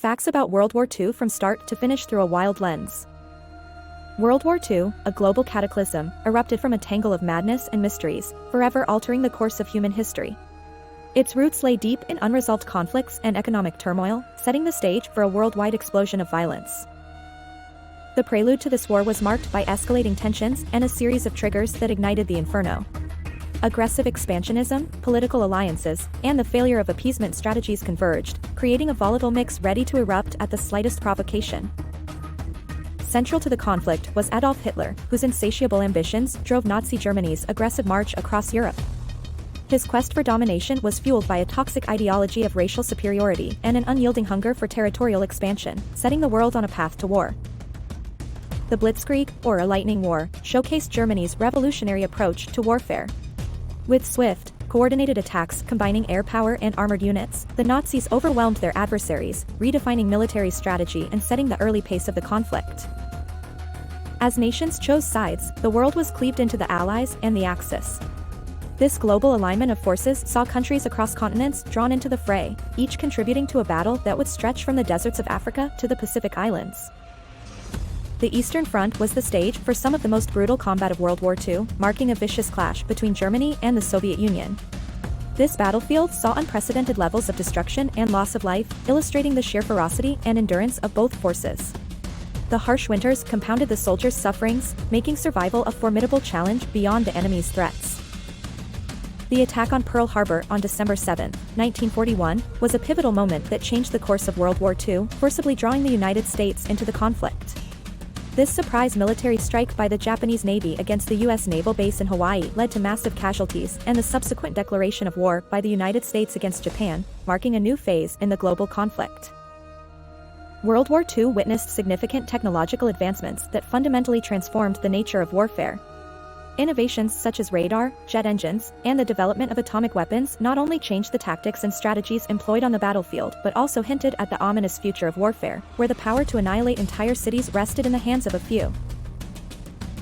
Facts about World War II from start to finish through a wild lens. World War II, a global cataclysm, erupted from a tangle of madness and mysteries, forever altering the course of human history. Its roots lay deep in unresolved conflicts and economic turmoil, setting the stage for a worldwide explosion of violence. The prelude to this war was marked by escalating tensions and a series of triggers that ignited the inferno. Aggressive expansionism, political alliances, and the failure of appeasement strategies converged, creating a volatile mix ready to erupt at the slightest provocation. Central to the conflict was Adolf Hitler, whose insatiable ambitions drove Nazi Germany's aggressive march across Europe. His quest for domination was fueled by a toxic ideology of racial superiority and an unyielding hunger for territorial expansion, setting the world on a path to war. The Blitzkrieg, or a lightning war, showcased Germany's revolutionary approach to warfare. With swift, coordinated attacks combining air power and armored units, the Nazis overwhelmed their adversaries, redefining military strategy and setting the early pace of the conflict. As nations chose sides, the world was cleaved into the Allies and the Axis. This global alignment of forces saw countries across continents drawn into the fray, each contributing to a battle that would stretch from the deserts of Africa to the Pacific Islands. The Eastern Front was the stage for some of the most brutal combat of World War II, marking a vicious clash between Germany and the Soviet Union. This battlefield saw unprecedented levels of destruction and loss of life, illustrating the sheer ferocity and endurance of both forces. The harsh winters compounded the soldiers' sufferings, making survival a formidable challenge beyond the enemy's threats. The attack on Pearl Harbor on December 7, 1941, was a pivotal moment that changed the course of World War II, forcibly drawing the United States into the conflict. This surprise military strike by the Japanese Navy against the U.S. naval base in Hawaii led to massive casualties and the subsequent declaration of war by the United States against Japan, marking a new phase in the global conflict. World War II witnessed significant technological advancements that fundamentally transformed the nature of warfare. Innovations such as radar, jet engines, and the development of atomic weapons not only changed the tactics and strategies employed on the battlefield but also hinted at the ominous future of warfare, where the power to annihilate entire cities rested in the hands of a few.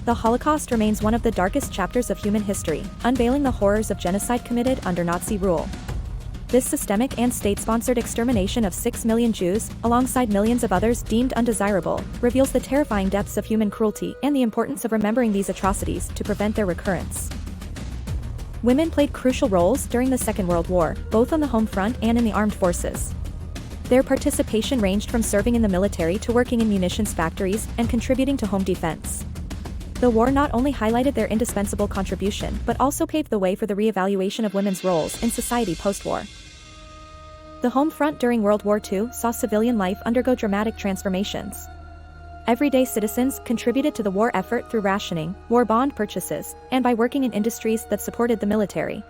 The Holocaust remains one of the darkest chapters of human history, unveiling the horrors of genocide committed under Nazi rule. This systemic and state-sponsored extermination of 6 million Jews, alongside millions of others deemed undesirable, reveals the terrifying depths of human cruelty and the importance of remembering these atrocities to prevent their recurrence. Women played crucial roles during the Second World War, both on the home front and in the armed forces. Their participation ranged from serving in the military to working in munitions factories and contributing to home defense. The war not only highlighted their indispensable contribution but also paved the way for the re-evaluation of women's roles in society post-war. The home front during World War II saw civilian life undergo dramatic transformations. Everyday citizens contributed to the war effort through rationing, war bond purchases, and by working in industries that supported the military.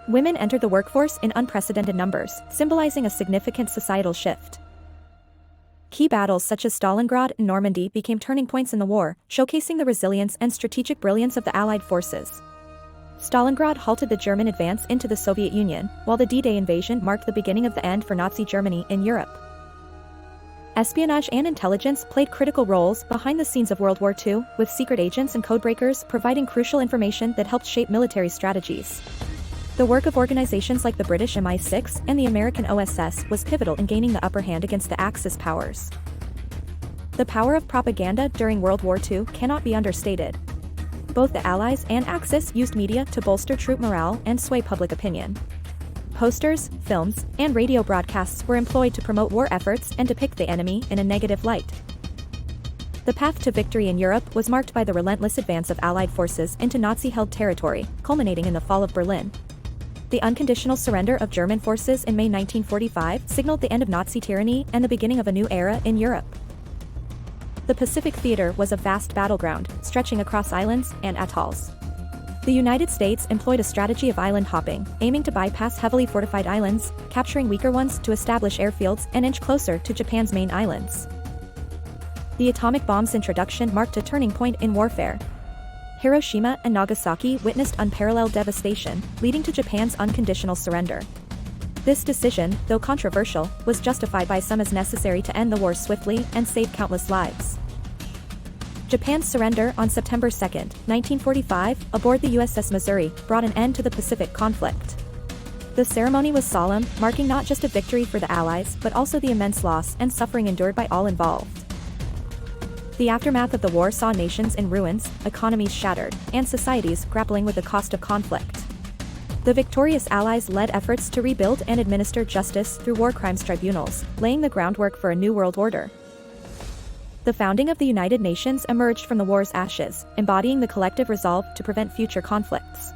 Women entered the workforce in unprecedented numbers, symbolizing a significant societal shift. Key battles such as Stalingrad and Normandy became turning points in the war, showcasing the resilience and strategic brilliance of the Allied forces. Stalingrad halted the German advance into the Soviet Union, while the D-Day invasion marked the beginning of the end for Nazi Germany in Europe. Espionage and intelligence played critical roles behind the scenes of World War II, with secret agents and codebreakers providing crucial information that helped shape military strategies. The work of organizations like the British MI6 and the American OSS was pivotal in gaining the upper hand against the Axis powers. The power of propaganda during World War II cannot be understated. Both the Allies and Axis used media to bolster troop morale and sway public opinion. Posters, films, and radio broadcasts were employed to promote war efforts and depict the enemy in a negative light. The path to victory in Europe was marked by the relentless advance of Allied forces into Nazi-held territory, culminating in the fall of Berlin. The unconditional surrender of German forces in May 1945 signaled the end of Nazi tyranny and the beginning of a new era in Europe. The Pacific theater was a vast battleground, stretching across islands and atolls. The United States employed a strategy of island hopping, aiming to bypass heavily fortified islands, capturing weaker ones to establish airfields and inch closer to Japan's main islands. The atomic bomb's introduction marked a turning point in warfare. Hiroshima and Nagasaki witnessed unparalleled devastation, leading to Japan's unconditional surrender. This decision, though controversial, was justified by some as necessary to end the war swiftly and save countless lives. Japan's surrender on September 2, 1945, aboard the USS Missouri, brought an end to the Pacific conflict. The ceremony was solemn, marking not just a victory for the Allies but also the immense loss and suffering endured by all involved. The aftermath of the war saw nations in ruins, economies shattered, and societies grappling with the cost of conflict. The victorious Allies led efforts to rebuild and administer justice through war crimes tribunals, laying the groundwork for a new world order. The founding of the United Nations emerged from the war's ashes, embodying the collective resolve to prevent future conflicts.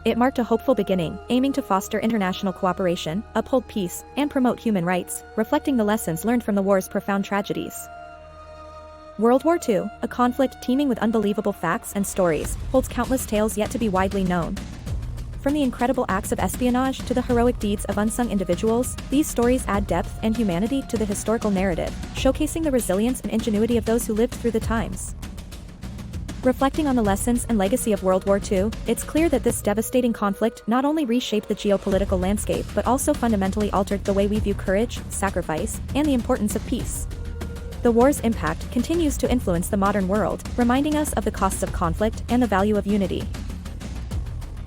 It marked a hopeful beginning, aiming to foster international cooperation, uphold peace, and promote human rights, reflecting the lessons learned from the war's profound tragedies. World War II, a conflict teeming with unbelievable facts and stories, holds countless tales yet to be widely known. From the incredible acts of espionage to the heroic deeds of unsung individuals, these stories add depth and humanity to the historical narrative, showcasing the resilience and ingenuity of those who lived through the times. Reflecting on the lessons and legacy of World War II, it's clear that this devastating conflict not only reshaped the geopolitical landscape but also fundamentally altered the way we view courage, sacrifice, and the importance of peace. The war's impact continues to influence the modern world, reminding us of the costs of conflict and the value of unity.